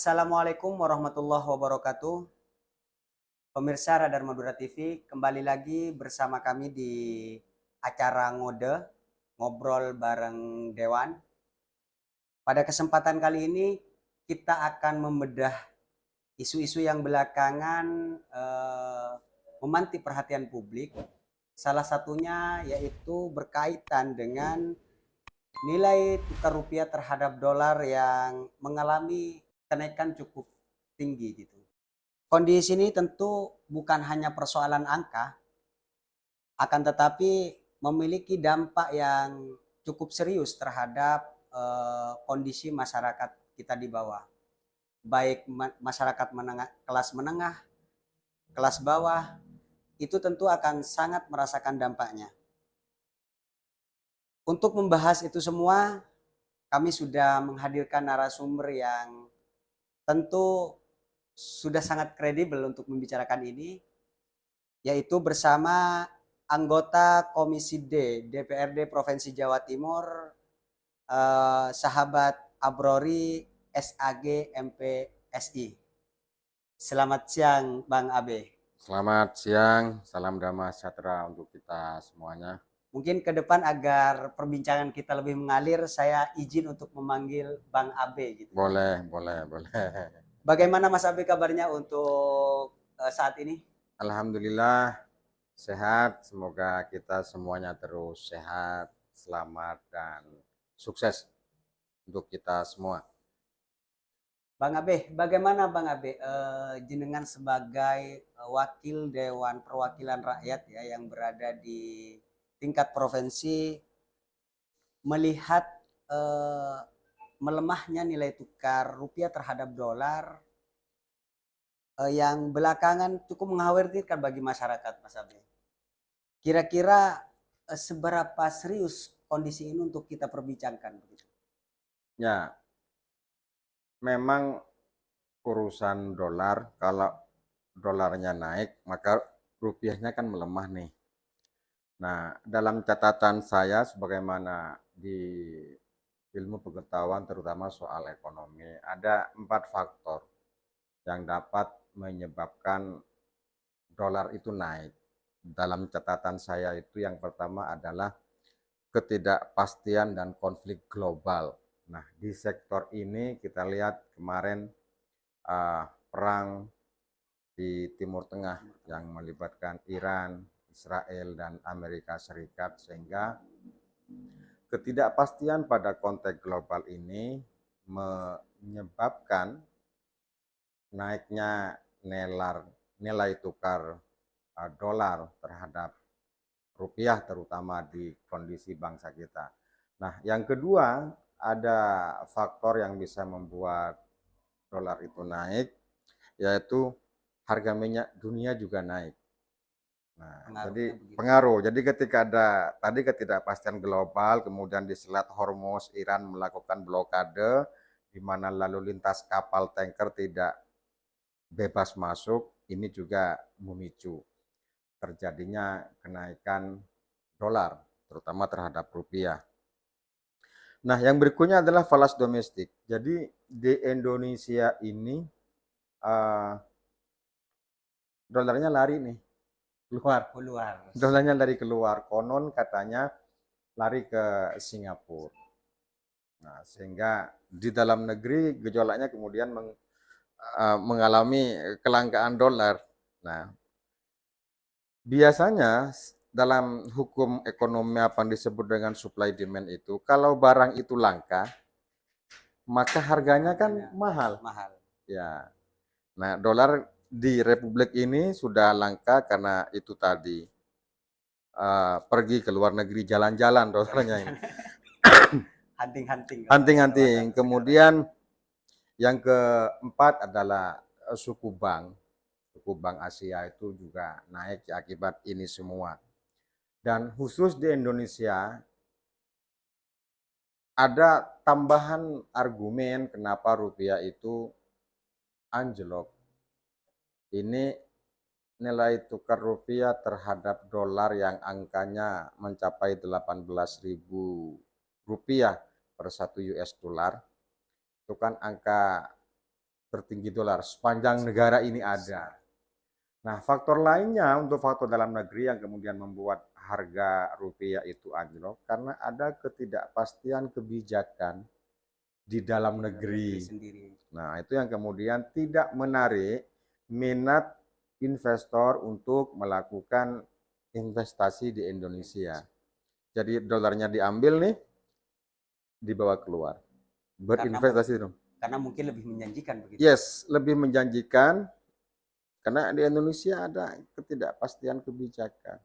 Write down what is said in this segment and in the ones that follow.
Assalamualaikum warahmatullahi wabarakatuh. Pemirsa Radar Madura TV, kembali lagi bersama kami di acara ngobrol bareng Dewan. Pada kesempatan kali ini kita akan membedah isu-isu yang belakangan memantik perhatian publik. Salah satunya yaitu berkaitan dengan nilai tukar rupiah terhadap dolar yang mengalami kenaikan cukup tinggi gitu. Kondisi ini tentu bukan hanya persoalan angka, akan tetapi memiliki dampak yang cukup serius terhadap kondisi masyarakat kita di bawah. Baik masyarakat menengah, kelas bawah, itu tentu akan sangat merasakan dampaknya. Untuk membahas itu semua, kami sudah menghadirkan narasumber yang tentu sudah sangat kredibel untuk membicarakan ini, yaitu bersama anggota Komisi D DPRD Provinsi Jawa Timur, sahabat Abrori SAG MPSI. Selamat siang Bang Abe. Selamat siang, salam damai sejahtera untuk kita semuanya. Mungkin ke depan agar perbincangan kita lebih mengalir, saya izin untuk memanggil Bang Abe gitu. Boleh. Bagaimana Mas Abe kabarnya untuk saat ini? Alhamdulillah sehat, semoga kita semuanya terus sehat, selamat dan sukses untuk kita semua. Bang Abe, bagaimana Bang Abe jenengan sebagai wakil Dewan Perwakilan Rakyat ya yang berada di tingkat provinsi melihat melemahnya nilai tukar rupiah terhadap dolar yang belakangan cukup mengkhawatirkan bagi masyarakat, Mas Abe. Kira-kira seberapa serius kondisi ini untuk kita perbincangkan? Ya, memang urusan dolar, kalau dolarnya naik maka rupiahnya kan melemah nih. Nah, dalam catatan saya sebagaimana di ilmu pengetahuan terutama soal ekonomi, ada 4 faktor yang dapat menyebabkan dolar itu naik. Dalam catatan saya itu yang pertama adalah ketidakpastian dan konflik global. Nah, di sektor ini kita lihat kemarin perang di Timur Tengah yang melibatkan Iran, Israel, dan Amerika Serikat, sehingga ketidakpastian pada konteks global ini menyebabkan naiknya nilai tukar dolar terhadap rupiah terutama di kondisi bangsa kita. Nah, yang kedua ada faktor yang bisa membuat dolar itu naik, yaitu harga minyak dunia juga naik. Nah, jadi pengaruh. Jadi ketika ada tadi ketidakpastian global, kemudian di Selat Hormuz Iran melakukan blokade, di mana lalu lintas kapal tanker tidak bebas masuk, ini juga memicu terjadinya kenaikan dolar, terutama terhadap rupiah. Nah, yang berikutnya adalah falas domestik. Jadi di Indonesia ini dolarnya lari nih keluar. Dolarnya lari keluar. Konon katanya lari ke Singapura. Nah, sehingga di dalam negeri gejolaknya kemudian mengalami kelangkaan dolar. Nah, biasanya dalam hukum ekonomi apa yang disebut dengan supply demand itu, kalau barang itu langka, maka harganya kan mahal. Ya. Nah, dolar di Republik ini sudah langka karena itu tadi pergi ke luar negeri jalan-jalan dolarnya ini. Hunting. Kemudian yang keempat adalah suku bank Asia itu juga naik akibat ini semua. Dan khusus di Indonesia ada tambahan argumen kenapa rupiah itu anjlok. Ini nilai tukar rupiah terhadap dolar yang angkanya mencapai 18.000 rupiah per 1 US dollar. Itu kan angka tertinggi dolar sepanjang negara ini ada. Nah, faktor lainnya untuk faktor dalam negeri yang kemudian membuat harga rupiah itu anjlok karena ada ketidakpastian kebijakan di dalam negeri. Nah, itu yang kemudian tidak menarik minat investor untuk melakukan investasi di Indonesia. Jadi dolarnya diambil nih, dibawa keluar. Berinvestasi dong. Karena mungkin lebih menjanjikan begitu. Yes, lebih menjanjikan karena di Indonesia ada ketidakpastian kebijakan.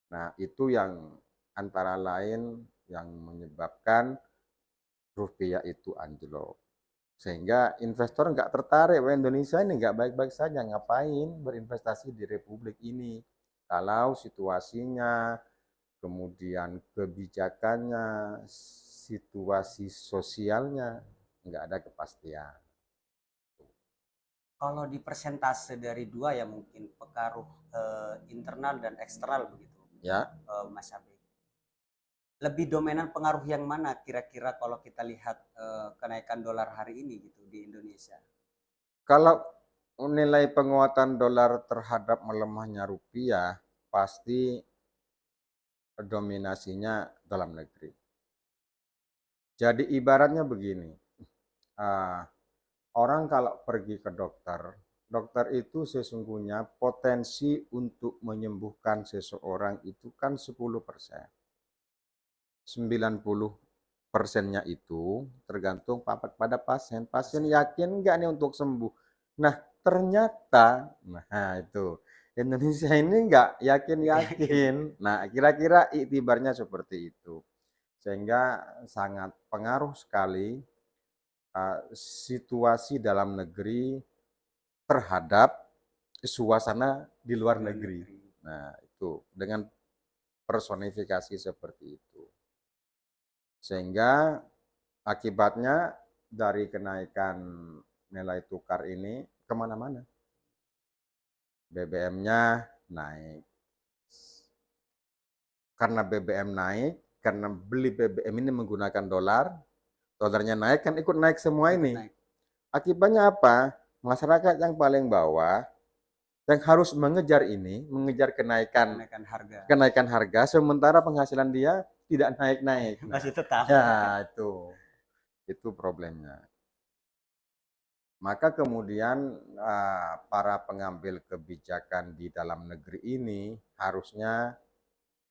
Nah, itu yang antara lain yang menyebabkan rupiah itu anjlok. Sehingga investor nggak tertarik, wah Indonesia ini nggak baik-baik saja, ngapain berinvestasi di Republik ini. Kalau situasinya, kemudian kebijakannya, situasi sosialnya, nggak ada kepastian. Kalau di persentase dari dua ya mungkin pengaruh internal dan eksternal begitu, Ya, Mas Abe. Lebih dominan pengaruh yang mana kira-kira kalau kita lihat kenaikan dolar hari ini gitu di Indonesia? kalau nilai penguatan dolar terhadap melemahnya rupiah, pasti dominasinya dalam negeri. Jadi ibaratnya begini, orang kalau pergi ke dokter, dokter itu sesungguhnya potensi untuk menyembuhkan seseorang itu kan 10%. 90%-nya itu tergantung pada pasien. Pasien yakin nggak nih untuk sembuh? Nah, ternyata, nah itu, Indonesia ini nggak yakin-yakin. Nah, kira-kira iktibarnya seperti itu. Sehingga sangat pengaruh sekali situasi dalam negeri terhadap suasana di luar negeri. Nah, itu dengan personifikasi seperti itu. Sehingga akibatnya dari kenaikan nilai tukar ini kemana-mana. BBM-nya naik. Karena BBM naik, karena beli BBM ini menggunakan dolar, dolarnya naik kan ikut naik semua ini. Akibatnya apa? Masyarakat yang paling bawah yang harus mengejar ini, mengejar kenaikan harga, sementara penghasilan dia tidak naik-naik. Masih tetap. Ya, itu problemnya. Maka kemudian para pengambil kebijakan di dalam negeri ini harusnya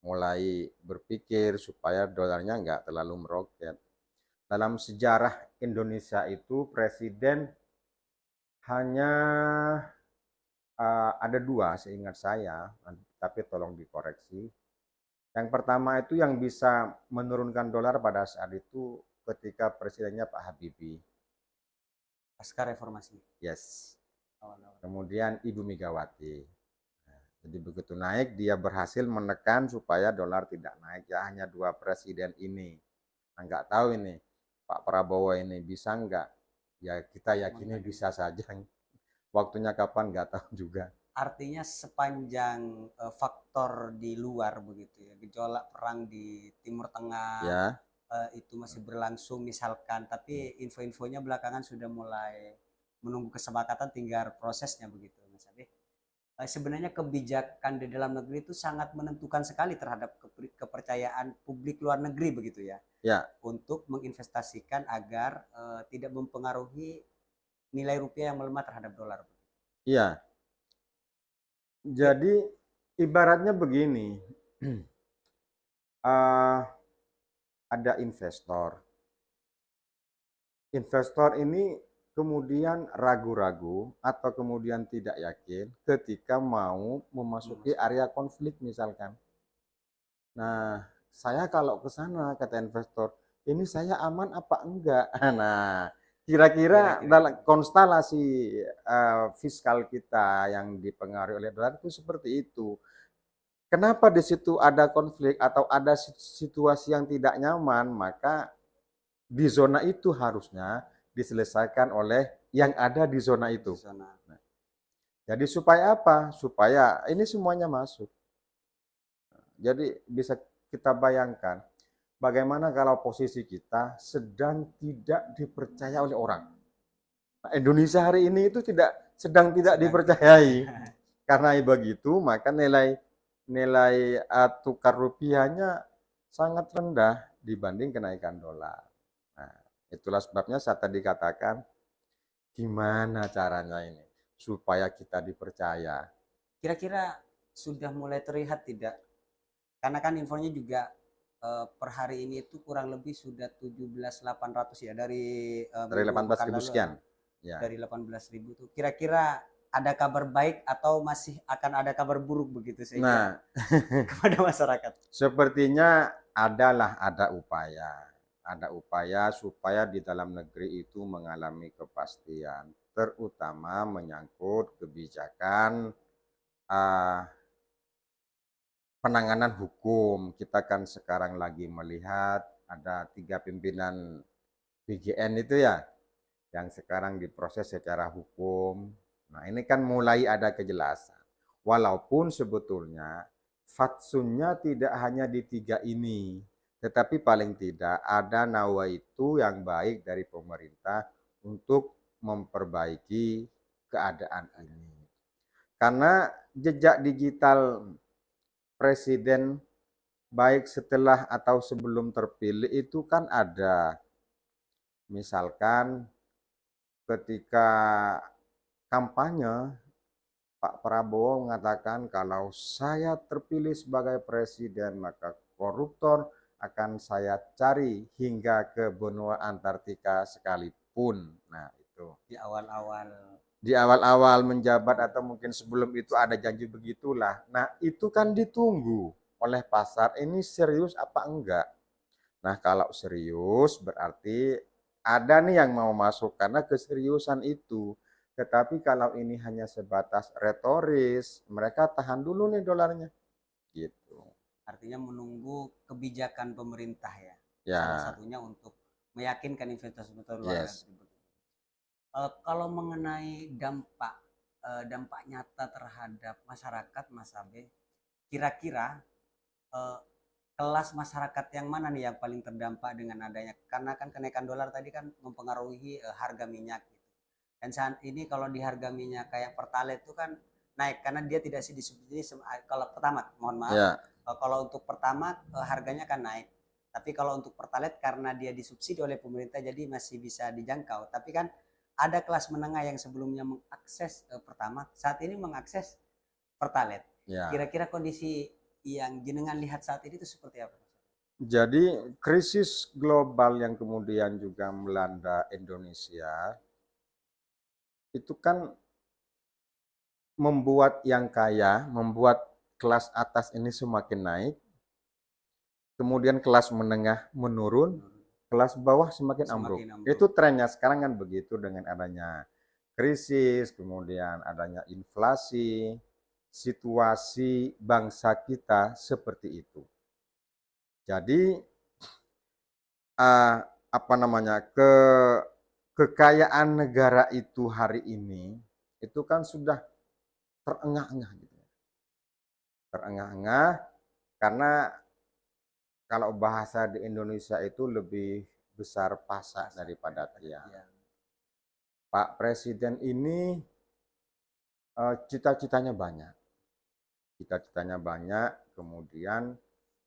mulai berpikir supaya dolarnya nggak terlalu meroket. Dalam sejarah Indonesia itu presiden hanya ada dua seingat saya, tapi tolong dikoreksi. Yang pertama itu yang bisa menurunkan dolar pada saat itu ketika presidennya Pak Habibie. Pasca reformasi. Yes. Kemudian Ibu Megawati. Jadi begitu naik dia berhasil menekan supaya dolar tidak naik. Ya hanya dua presiden ini. Nah, nggak tahu ini Pak Prabowo ini bisa nggak? Ya kita yakini bisa saja. Waktunya kapan nggak tahu juga. Artinya sepanjang faktor di luar begitu ya, gejolak perang di Timur Tengah Ya. Itu masih berlangsung misalkan, tapi info-infonya belakangan sudah mulai menunggu kesepakatan, tinggal prosesnya begitu, Mas Ade. Sebenarnya kebijakan di dalam negeri itu sangat menentukan sekali terhadap kepercayaan publik luar negeri begitu ya. Ya. Untuk menginvestasikan agar tidak mempengaruhi nilai rupiah yang melemah terhadap dolar. Iya. Jadi ibaratnya begini, ada investor. Investor ini kemudian ragu-ragu atau kemudian tidak yakin ketika mau memasuki area konflik misalkan. Nah, saya kalau ke sana kata investor, ini saya aman apa enggak? Nah, kira-kira dalam konstelasi fiskal kita yang dipengaruhi oleh dolar itu seperti itu. Kenapa di situ ada konflik atau ada situasi yang tidak nyaman, maka di zona itu harusnya diselesaikan oleh yang ada di zona itu. Nah, jadi supaya apa? Supaya ini semuanya masuk. Jadi bisa kita bayangkan bagaimana kalau posisi kita sedang tidak dipercaya oleh orang. Nah, Indonesia hari ini itu sedang tidak sedang dipercayai. Karena begitu, maka nilai nilai tukar rupiahnya sangat rendah dibanding kenaikan dolar. Nah, itulah sebabnya saya tadi katakan, gimana caranya ini supaya kita dipercaya. Kira-kira sudah mulai terlihat tidak? Karena kan infonya juga per hari ini itu kurang lebih sudah 17.800 ya dari Dari minggu pekan 18.000 lalu ya. sekian. Ya. Dari 18.000 tuh. Kira-kira ada kabar baik atau masih akan ada kabar buruk begitu saja Nah, kepada masyarakat? sepertinya ada upaya supaya di dalam negeri itu mengalami kepastian, terutama menyangkut kebijakan uh, penanganan hukum. Kita kan sekarang lagi melihat ada 3 pimpinan BGN itu ya, yang sekarang diproses secara hukum. Nah, ini kan mulai ada kejelasan. Walaupun sebetulnya fatsunnya tidak hanya di 3 ini, tetapi paling tidak ada nawaitu yang baik dari pemerintah untuk memperbaiki keadaan ini. Karena jejak digital presiden baik setelah atau sebelum terpilih itu kan ada. Misalkan ketika kampanye, Pak Prabowo mengatakan kalau saya terpilih sebagai presiden maka koruptor akan saya cari hingga ke benua Antartika sekalipun. Nah, itu. Di awal-awal. Di awal-awal menjabat atau mungkin sebelum itu ada janji begitulah. Nah, itu kan ditunggu oleh pasar, ini serius apa enggak. Nah, kalau serius berarti ada nih yang mau masuk karena keseriusan itu. Tetapi kalau ini hanya sebatas retoris, mereka tahan dulu nih dolarnya. Gitu. Artinya menunggu kebijakan pemerintah ya. Salah Ya, satunya untuk meyakinkan investor luar yes. negeri. Kalau mengenai dampak nyata terhadap masyarakat, Mas Abe, kira-kira eh, kelas masyarakat yang mana nih yang paling terdampak dengan adanya, karena kan kenaikan dolar tadi kan mempengaruhi harga minyak gitu. Dan saat ini kalau di harga minyak kayak Pertalite itu kan naik karena dia tidak disubsidi kalau pertama, mohon maaf, Ya, kalau untuk pertama harganya kan naik. Tapi kalau untuk Pertalite karena dia disubsidi oleh pemerintah jadi masih bisa dijangkau. Tapi kan ada kelas menengah yang sebelumnya mengakses pertama, saat ini mengakses Pertalite. ya. Kira-kira kondisi yang jenengan lihat saat ini itu seperti apa? Jadi krisis global yang kemudian juga melanda Indonesia itu kan membuat yang kaya, membuat kelas atas ini semakin naik, kemudian kelas menengah menurun, kelas bawah semakin ambruk. Semakin ambruk. Itu trennya sekarang kan begitu dengan adanya krisis, kemudian adanya inflasi, situasi bangsa kita seperti itu. Jadi apa namanya kekayaan negara itu hari ini itu kan sudah terengah-engah gitu, terengah-engah karena kalau bahasa di Indonesia itu lebih besar pasak daripada tiang. Pak Presiden ini cita-citanya banyak. Cita-citanya banyak, kemudian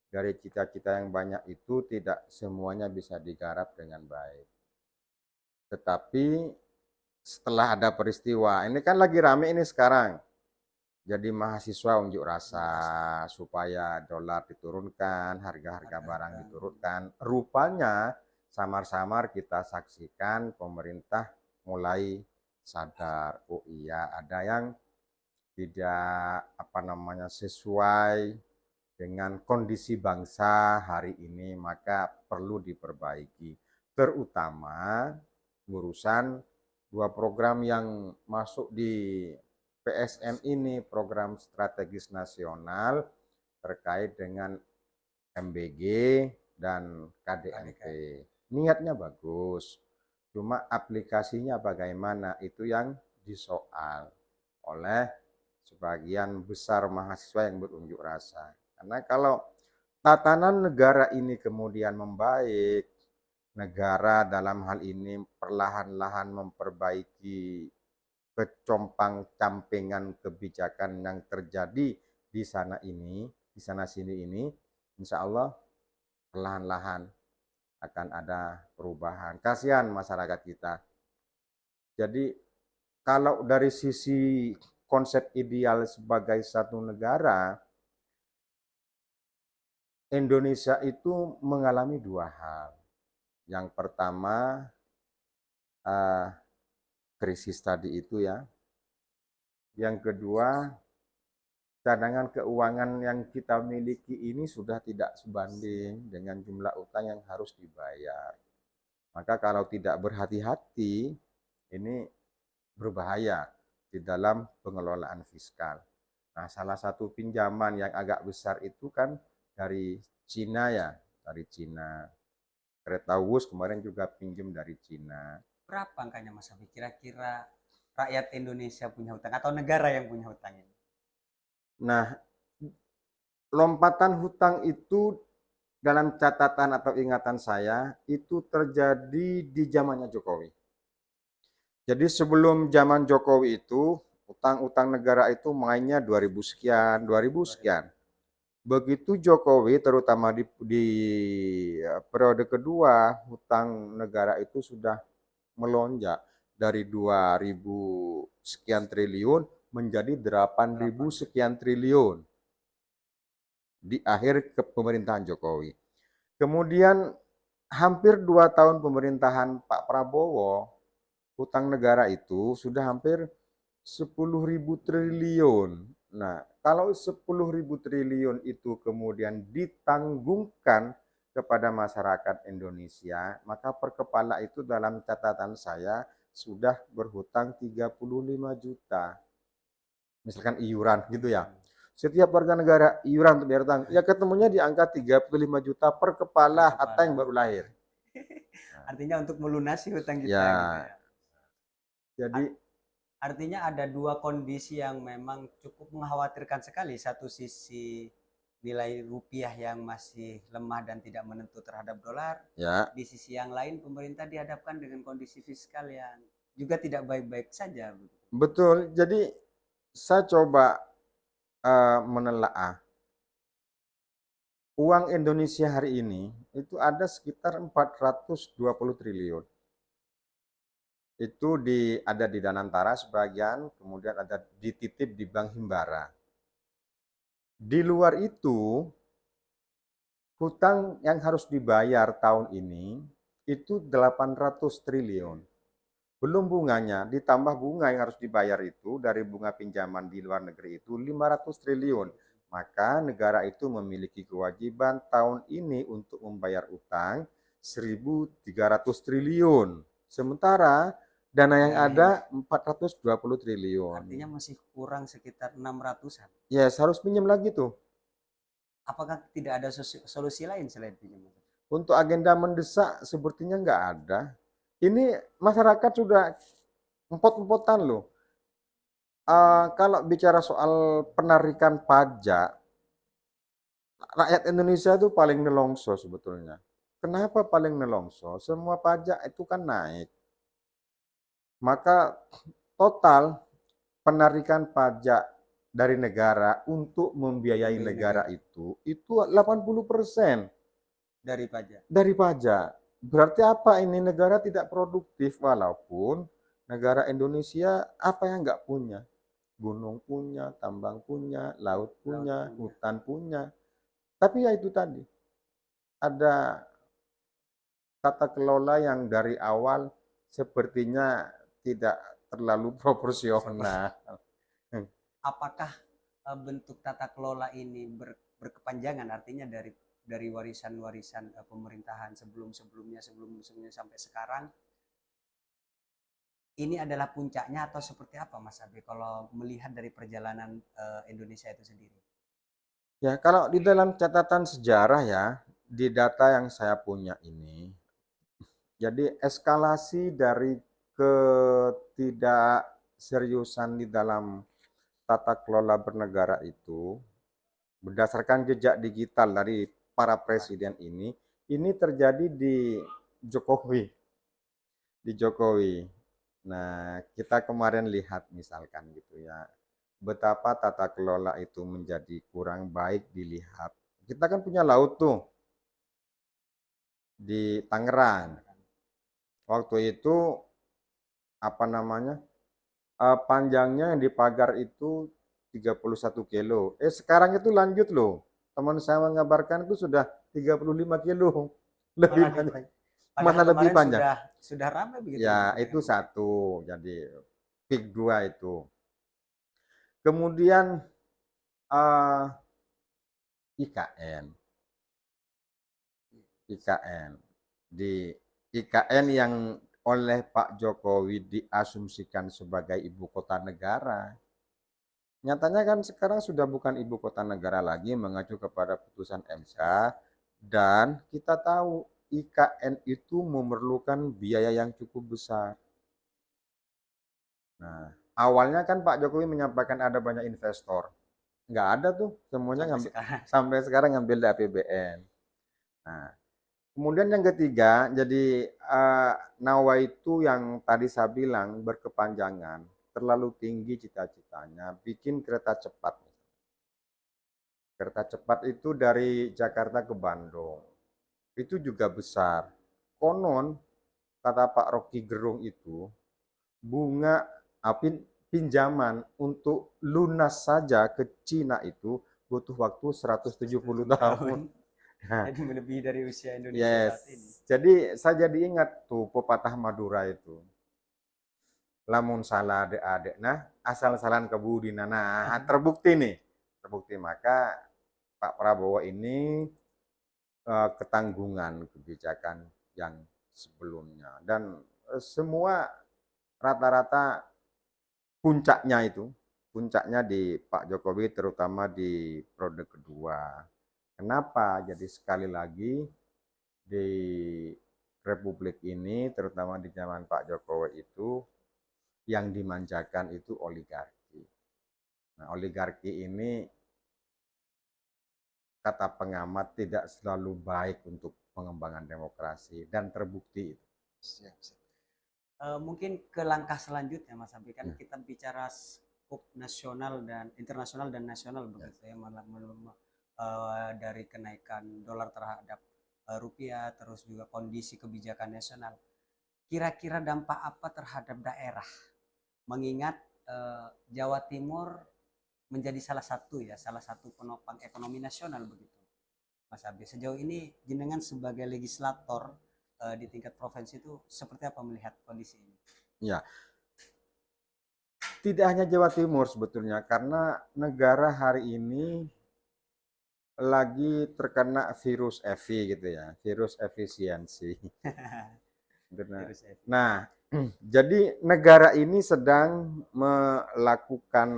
dari cita-cita yang banyak itu tidak semuanya bisa digarap dengan baik. Tetapi setelah ada peristiwa, ini kan lagi rame ini sekarang. Jadi mahasiswa unjuk rasa supaya dolar diturunkan, harga-harga barang diturunkan. Rupanya samar-samar kita saksikan pemerintah mulai sadar, oh iya ada yang tidak sesuai dengan kondisi bangsa hari ini, maka perlu diperbaiki. Terutama urusan 2 program yang masuk di PSN ini, program strategis nasional terkait dengan MBG dan KDNP. Niatnya bagus, cuma aplikasinya bagaimana itu yang disoal oleh sebagian besar mahasiswa yang berunjuk rasa. Karena kalau tatanan negara ini kemudian membaik, negara dalam hal ini perlahan-lahan memperbaiki kecompang-campingan kebijakan yang terjadi di sana ini, di sana sini ini, insya Allah perlahan-lahan akan ada perubahan. Kasihan masyarakat kita. Jadi kalau dari sisi konsep ideal sebagai satu negara, Indonesia itu mengalami dua hal. Yang pertama, eh, krisis tadi itu ya. Yang kedua, cadangan keuangan yang kita miliki ini sudah tidak sebanding dengan jumlah utang yang harus dibayar. Maka kalau tidak berhati-hati, ini berbahaya di dalam pengelolaan fiskal. Nah, salah satu pinjaman yang agak besar itu kan dari Cina ya, dari Cina. Kereta Wus kemarin juga pinjam dari Cina. Berapa angkanya Mas Abi? Kira-kira rakyat Indonesia punya hutang atau negara yang punya hutang ini? Nah, lompatan hutang itu dalam catatan atau ingatan saya itu terjadi di zamannya Jokowi. Jadi sebelum zaman Jokowi itu utang-utang negara itu mainnya 2000 sekian, 2000 sekian. Begitu Jokowi terutama di periode kedua hutang negara itu sudah melonjak dari 2000 sekian triliun menjadi 8000 sekian triliun di akhir kepemerintahan Jokowi. Kemudian hampir 2 tahun pemerintahan Pak Prabowo, hutang negara itu sudah hampir 10.000 triliun. Nah, kalau 10.000 triliun itu kemudian ditanggungkan kepada masyarakat Indonesia, maka per kepala itu dalam catatan saya sudah berhutang 35 juta. Misalkan iuran gitu ya. Setiap warga negara iuran untuk bayar utang, ya ketemunya di angka 35 juta per kepala harta yang baru lahir. Artinya untuk melunasi hutang kita Ya, gitu ya. jadi Artinya ada dua kondisi yang memang cukup mengkhawatirkan sekali. Satu sisi nilai rupiah yang masih lemah dan tidak menentu terhadap dolar. ya, Di sisi yang lain pemerintah dihadapkan dengan kondisi fiskal yang juga tidak baik-baik saja. betul. Jadi saya coba menelaah uang Indonesia hari ini itu ada sekitar 420 triliun. Itu ada di Danantara sebagian, kemudian ada dititip di Bank Himbara. Di luar itu, hutang yang harus dibayar tahun ini itu 800 triliun. Belum bunganya, ditambah bunga yang harus dibayar itu dari bunga pinjaman di luar negeri itu 500 triliun. Maka negara itu memiliki kewajiban tahun ini untuk membayar utang 1.300 triliun. Sementara dana yang ada 420 triliun. Artinya masih kurang sekitar 600-an. Yes, harus pinjam lagi tuh. Apakah tidak ada solusi lain selain pinjam? Untuk agenda mendesak sepertinya nggak ada. Ini masyarakat sudah empot-empotan loh. Kalau bicara soal penarikan pajak, rakyat Indonesia itu paling nelongso sebetulnya. Kenapa paling nelongso? Semua pajak itu kan naik. Maka total penarikan pajak dari negara untuk membiayai negara itu 80% Dari pajak. dari pajak. Berarti apa ini negara tidak produktif walaupun negara Indonesia apa yang nggak punya? Gunung punya, tambang punya, laut punya, hutan punya. Tapi ya itu tadi, ada tata kelola yang dari awal sepertinya tidak terlalu proporsional. Apakah bentuk tata kelola ini berkepanjangan, artinya dari warisan-warisan pemerintahan sebelum-sebelumnya sampai sekarang, ini adalah puncaknya atau seperti apa Mas Abi kalau melihat dari perjalanan Indonesia itu sendiri? Ya, kalau di dalam catatan sejarah ya, di data yang saya punya ini, jadi eskalasi dari ketidakseriusan di dalam tata kelola bernegara itu berdasarkan jejak digital dari para presiden ini terjadi di Jokowi, di Jokowi. Nah, kita kemarin lihat misalkan gitu ya, betapa tata kelola itu menjadi kurang baik dilihat. Kita kan punya laut tuh di Tangerang. Waktu itu apa namanya? Panjangnya yang dipagar itu 31 kilo. Sekarang itu lanjut loh. Teman saya mengabarkan itu sudah 35 kilo. Lebih Malah di, banyak. padahal Mana lebih kemarin panjang? sudah ramai begitu Ya, untuk itu ikan ini. satu. Jadi peak 2 itu. Kemudian eh, IKN. IKN. Di IKN yang oleh Pak Jokowi diasumsikan sebagai ibu kota negara. Nyatanya kan sekarang sudah bukan ibu kota negara lagi mengacu kepada putusan MK dan kita tahu IKN itu memerlukan biaya yang cukup besar. Nah, awalnya kan Pak Jokowi menyampaikan ada banyak investor. Nggak ada tuh, semuanya Sampai ngambil, sekarang. sampai sekarang ngambil dari APBN. Nah, kemudian yang ketiga, jadi nawaitu yang tadi saya bilang berkepanjangan, terlalu tinggi cita-citanya, bikin kereta cepat. Kereta cepat itu dari Jakarta ke Bandung. Itu juga besar. Konon, kata Pak Rocky Gerung itu, bunga pinjaman untuk lunas saja ke Cina itu butuh waktu 170 170 tahun. tahun. Nah, Jadi melebihi dari usia Indonesia yes. saat ini. Jadi saya jadi ingat tuh pepatah Madura itu. Lamun salah adik-adik, nah asal salan kebudi nah terbukti nih. Terbukti maka Pak Prabowo ini ketanggungan kebijakan yang sebelumnya dan semua rata-rata puncaknya di Pak Jokowi terutama di periode kedua. Kenapa? Jadi sekali lagi di Republik ini terutama di zaman Pak Jokowi itu yang dimanjakan itu oligarki. Nah, oligarki ini kata pengamat tidak selalu baik untuk pengembangan demokrasi dan terbukti itu. Siap, siap. Mungkin ke langkah selanjutnya Mas Habib kan Ya. kita bicara skup nasional dan internasional dan nasional begitu ya dari kenaikan dolar terhadap rupiah terus juga kondisi kebijakan nasional. Kira-kira dampak apa terhadap daerah? Mengingat Jawa Timur menjadi salah satu penopang ekonomi nasional begitu. Mas Habib, sejauh ini jenengan sebagai legislator di tingkat provinsi itu seperti apa melihat kondisi ini? Ya, tidak hanya Jawa Timur sebetulnya karena negara hari ini lagi terkena virus EVI gitu ya, virus efisiensi. Nah, jadi negara ini sedang melakukan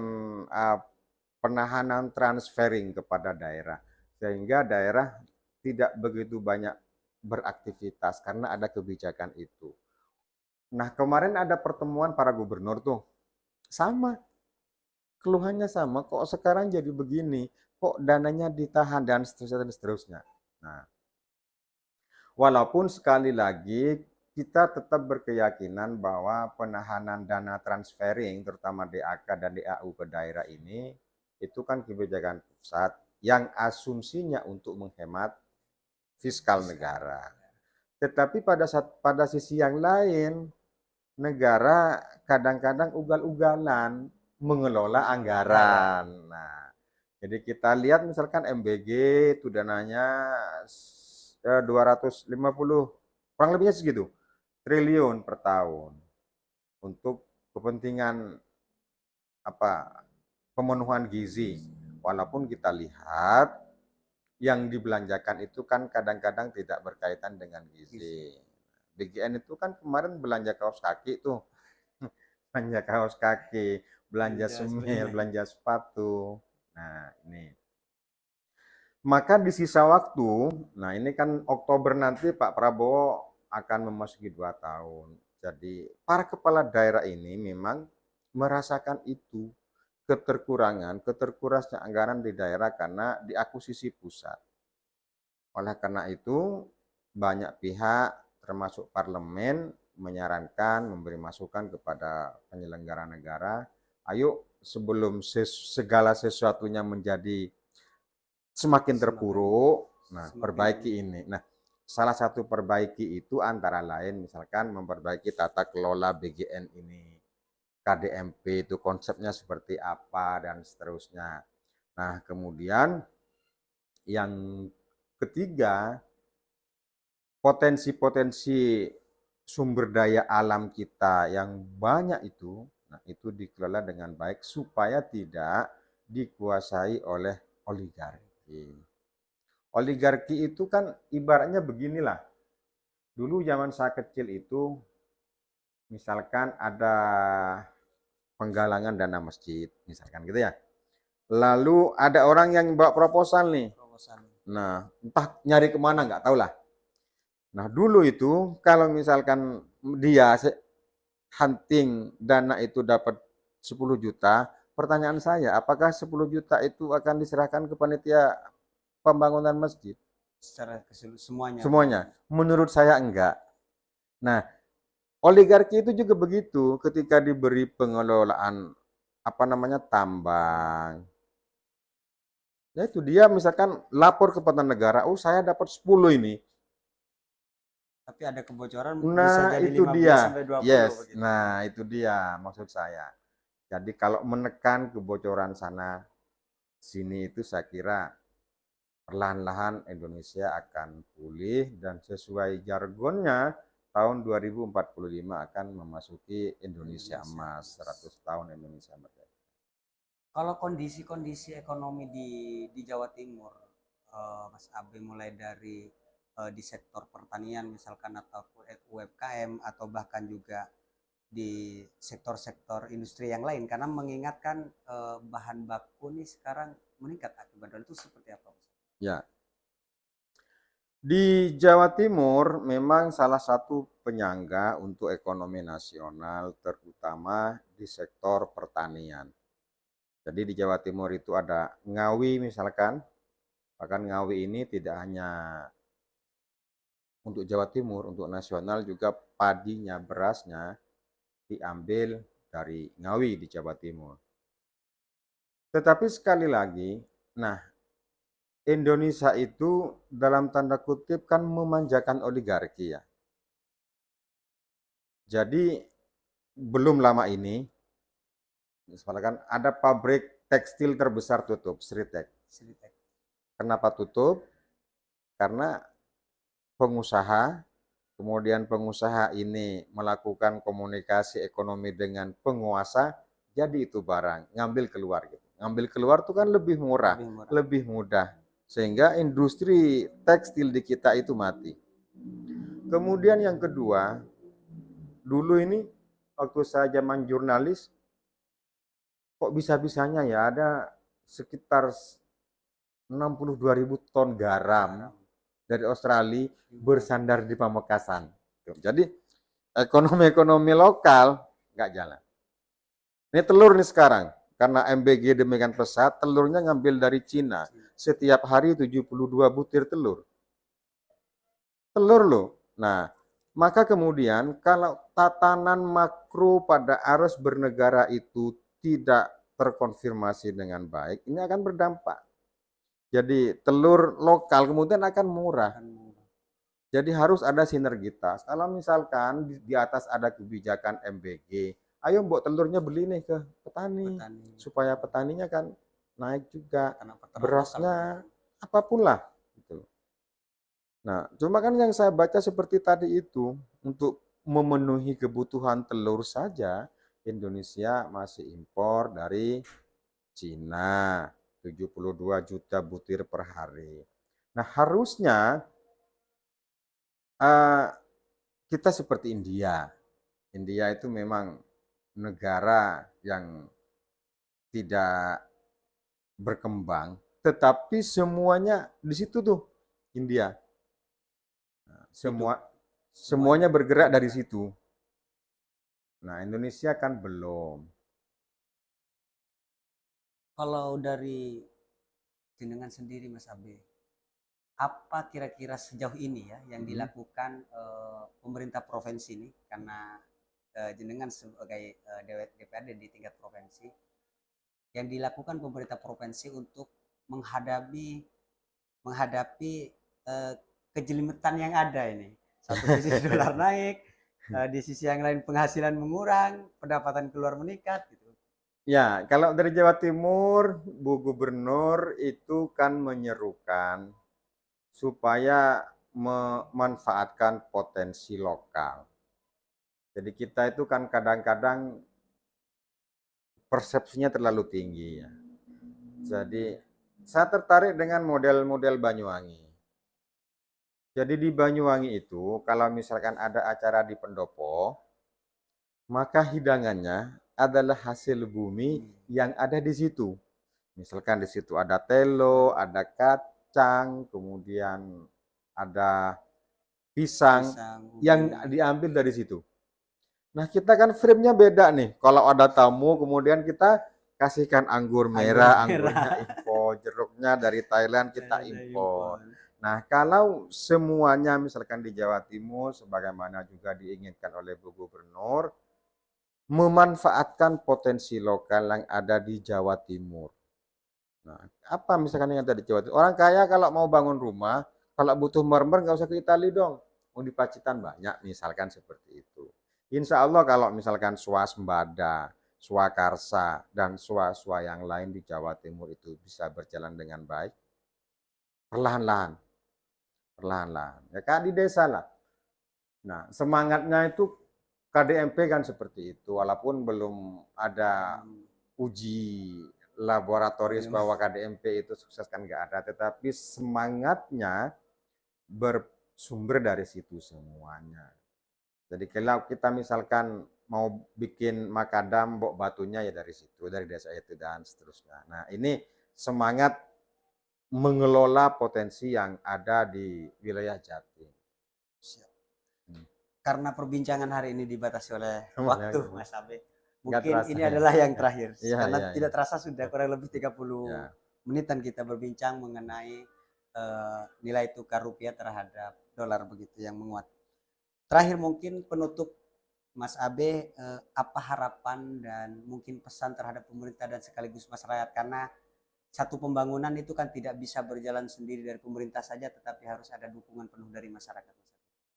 penahanan transferring kepada daerah sehingga daerah tidak begitu banyak beraktivitas karena ada kebijakan itu. Nah, kemarin ada pertemuan para gubernur tuh. Sama, keluhannya sama, kok sekarang jadi begini, kok dananya ditahan dan seterusnya dan seterusnya. Nah, walaupun sekali lagi kita tetap berkeyakinan bahwa penahanan dana transferring terutama DAK dan DAU ke daerah ini itu kan kebijakan pusat yang asumsinya untuk menghemat fiskal negara. Tetapi pada sisi yang lain negara kadang-kadang ugal-ugalan mengelola anggaran. Nah, jadi kita lihat misalkan MBG itu dananya 250 kurang lebihnya segitu triliun per tahun untuk kepentingan apa pemenuhan gizi. Walaupun kita lihat yang dibelanjakan itu kan kadang-kadang tidak berkaitan dengan gizi. BGN itu kan kemarin belanja kaos kaki tuh, belanja kaos kaki, belanja semil, belanja sepatu. Nah, ini. Maka di sisa waktu, nah ini kan Oktober nanti Pak Prabowo akan memasuki 2 tahun. Jadi para kepala daerah ini memang merasakan itu keterkurangan anggaran di daerah karena diakuisisi pusat. Oleh karena itu banyak pihak termasuk parlemen menyarankan, memberi masukan kepada penyelenggara negara, ayo sebelum segala sesuatunya menjadi semakin terpuruk, nah perbaiki ini. Nah, salah satu perbaiki itu antara lain misalkan memperbaiki tata kelola BGN ini, KDMP itu konsepnya seperti apa dan seterusnya. Nah, kemudian yang ketiga, potensi-potensi sumber daya alam kita yang banyak itu, nah itu dikelola dengan baik supaya tidak dikuasai oleh oligarki. Oligarki itu kan ibaratnya beginilah. Dulu zaman saya kecil itu, misalkan ada penggalangan dana masjid, misalkan gitu ya. Lalu ada orang yang bawa proposal nih. Nah, entah nyari kemana nggak tahu lah. Nah, dulu itu kalau misalkan dia hunting dana itu dapat 10 juta, pertanyaan saya, apakah 10 juta itu akan diserahkan ke panitia pembangunan masjid? Secara semuanya. Semuanya. Menurut saya enggak. Nah, oligarki itu juga begitu ketika diberi pengelolaan apa namanya tambang. Ya itu dia misalkan lapor kepada negara, oh saya dapat 10 ini. Tapi ada kebocoran bisa Nah, jadi itu 15 dia. sampai 20 Yes. begitu. Nah, itu dia maksud saya. Jadi kalau menekan kebocoran sana sini itu saya kira perlahan-lahan Indonesia akan pulih dan sesuai jargonnya tahun 2045 akan memasuki Indonesia emas, 100 tahun Indonesia merdeka. Kalau kondisi-kondisi ekonomi di Jawa Timur, Mas Abe, mulai dari di sektor pertanian misalkan atau UMKM atau bahkan juga di sektor-sektor industri yang lain, karena mengingatkan bahan baku ini sekarang meningkat akibat itu seperti apa, Mas? Ya, di Jawa Timur memang salah satu penyangga untuk ekonomi nasional terutama di sektor pertanian. Jadi di Jawa Timur itu ada Ngawi misalkan, bahkan Ngawi ini tidak hanya untuk Jawa Timur, untuk nasional juga padinya, berasnya diambil dari Ngawi di Jawa Timur. Tetapi sekali lagi, nah Indonesia itu dalam tanda kutip kan memanjakan oligarki ya. Jadi belum lama ini, misalkan ada pabrik tekstil terbesar tutup, Sritek. Kenapa tutup? Karena pengusaha, kemudian pengusaha ini melakukan komunikasi ekonomi dengan penguasa, jadi itu barang, ngambil keluar gitu. Ngambil keluar itu kan lebih murah, lebih mudah. Sehingga industri tekstil di kita itu mati. Kemudian yang kedua, dulu ini waktu saya zaman jurnalis, kok bisa-bisanya ya ada sekitar 62.000 ton garam dari Australia bersandar di Pamekasan. Jadi ekonomi lokal nggak jalan. Ini telur nih sekarang, karena MBG demikian pesat, telurnya ngambil dari Cina. Setiap hari 72 butir telur. Telur loh. Nah, maka kemudian kalau tatanan makro pada arus bernegara itu tidak terkonfirmasi dengan baik, ini akan berdampak. Jadi telur lokal kemudian akan murah. Jadi harus ada sinergitas. Kalau misalkan di atas ada kebijakan MBG, ayo mbok telurnya beli nih ke petani. Supaya petaninya kan naik juga. Berasnya apapun lah. Gitu. Nah, cuma kan yang saya baca seperti tadi itu, untuk memenuhi kebutuhan telur saja, Indonesia masih impor dari Cina, 72 juta butir per hari. Nah, harusnya kita seperti India. India itu memang negara yang tidak berkembang, tetapi semuanya di situ tuh India. Semuanya bergerak dari situ. Nah, Indonesia kan belum. Kalau dari jenengan sendiri, Mas Abe, apa kira-kira sejauh ini ya yang Mhm. dilakukan pemerintah provinsi ini, karena jenengan sebagai DPRD di tingkat provinsi, yang dilakukan pemerintah provinsi untuk menghadapi menghadapi eh, kejelimetan yang ada ini. Satu sisi dolar naik, di sisi yang lain penghasilan mengurang, pendapatan keluar meningkat gitu. Ya, kalau dari Jawa Timur, Bu Gubernur itu kan menyerukan supaya memanfaatkan potensi lokal. Jadi kita itu kan kadang-kadang persepsinya terlalu tinggi ya. Jadi saya tertarik dengan model-model Banyuwangi. Jadi di Banyuwangi itu kalau misalkan ada acara di pendopo, maka hidangannya adalah hasil bumi yang ada di situ. Misalkan di situ ada telo, ada kacang, kemudian ada pisang Pisang, yang ubi. diambil dari situ. Nah, kita kan frame-nya beda nih. Kalau ada tamu, kemudian kita kasihkan anggur Anggur merah, anggurnya merah. impor, jeruknya dari Thailand kita Thailand impor. impor. Nah, kalau semuanya misalkan di Jawa Timur, sebagaimana juga diinginkan oleh Bu Gubernur, memanfaatkan potensi lokal yang ada di Jawa Timur. Nah, apa misalkan yang ada di Jawa Timur? Orang kaya kalau mau bangun rumah, kalau butuh mermer nggak usah ke Itali dong. Mau di Pacitan banyak, misalkan seperti itu. Insya Allah kalau misalkan swasembada, swakarsa, dan swa-swa yang lain di Jawa Timur itu bisa berjalan dengan baik, perlahan-lahan, perlahan-lahan. Ya kan di desa lah. Nah, semangatnya itu KDMP kan seperti itu, walaupun belum ada uji laboratoris Belum. bahwa KDMP itu sukses kan nggak ada, tetapi semangatnya bersumber dari situ semuanya. Jadi kalau kita misalkan mau bikin makadam, bok batunya ya dari situ, dari desa itu dan seterusnya. Nah ini semangat mengelola potensi yang ada di wilayah Jatim. Siap. Karena perbincangan hari ini dibatasi oleh waktu, Mas Abe. Nggak Mungkin terasa ini ya. adalah yang terakhir. Iya, Karena iya, iya. tidak terasa sudah kurang lebih 30 Ya. menitan kita berbincang mengenai nilai tukar rupiah terhadap dolar begitu yang menguat. Terakhir mungkin penutup Mas Abe, apa harapan dan mungkin pesan terhadap pemerintah dan sekaligus masyarakat, karena satu pembangunan itu kan tidak bisa berjalan sendiri dari pemerintah saja, tetapi harus ada dukungan penuh dari masyarakat.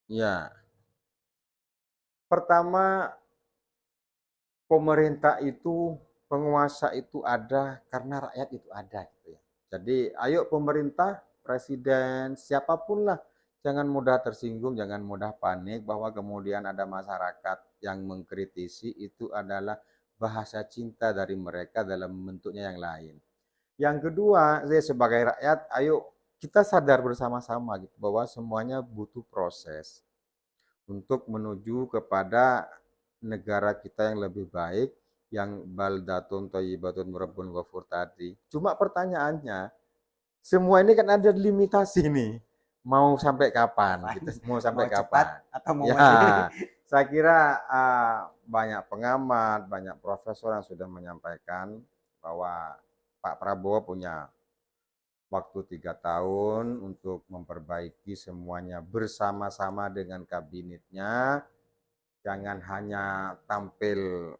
Ya, pertama pemerintah itu, penguasa itu ada karena rakyat itu ada gitu ya. Jadi ayo pemerintah, presiden, siapapun lah, jangan mudah tersinggung, jangan mudah panik bahwa kemudian ada masyarakat yang mengkritisi itu adalah bahasa cinta dari mereka dalam bentuknya yang lain. Yang kedua, saya sebagai rakyat, ayo kita sadar bersama-sama gitu bahwa semuanya butuh proses untuk menuju kepada negara kita yang lebih baik, yang baldatun thayyibatun rabbun ghafur tadi. Cuma pertanyaannya, semua ini kan ada limitasi nih. Mau sampai kapan? Kapan? Gitu. Mau sampai Mau cepat kapan? atau mau Ya, masih? saya kira banyak pengamat, banyak profesor yang sudah menyampaikan bahwa Pak Prabowo punya waktu 3 tahun untuk memperbaiki semuanya bersama-sama dengan kabinetnya. Jangan hanya tampil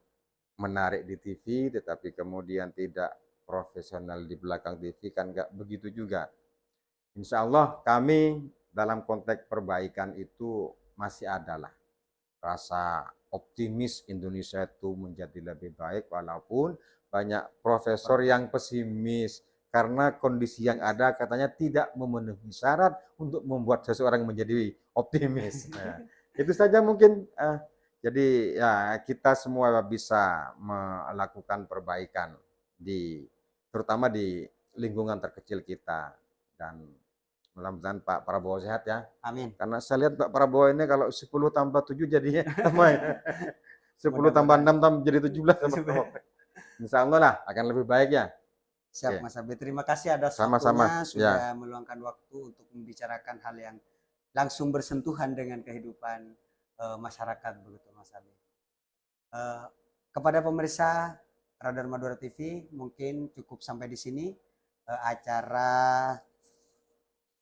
menarik di TV, tetapi kemudian tidak profesional di belakang TV, kan nggak begitu juga. Insya Allah kami dalam konteks perbaikan itu masih ada lah rasa optimis Indonesia itu menjadi lebih baik, walaupun banyak profesor yang pesimis karena kondisi yang ada katanya tidak memenuhi syarat untuk membuat seseorang menjadi optimis. Nah, itu saja mungkin. Jadi ya kita semua bisa melakukan perbaikan di terutama di lingkungan terkecil kita, dan mudah-mudahan Pak Prabowo sehat ya. Amin. Karena saya lihat Pak Prabowo ini kalau 10 tambah 7 jadinya sama ya. 10 tambah Mudah-mudahan 6 tambah jadi 17 sama. Insya Allah lah akan lebih baik ya. siap, Oke, Mas Abe. Terima kasih atas sama-sama. waktunya, Ya, sudah meluangkan waktu untuk membicarakan hal yang langsung bersentuhan dengan kehidupan masyarakat begitu, Mas Abe. Eh, Kepada pemirsa Radar Madura TV, mungkin cukup sampai di sini acara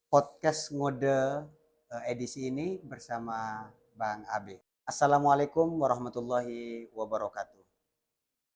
podcast ngode edisi ini bersama Bang Abe. Assalamualaikum warahmatullahi wabarakatuh.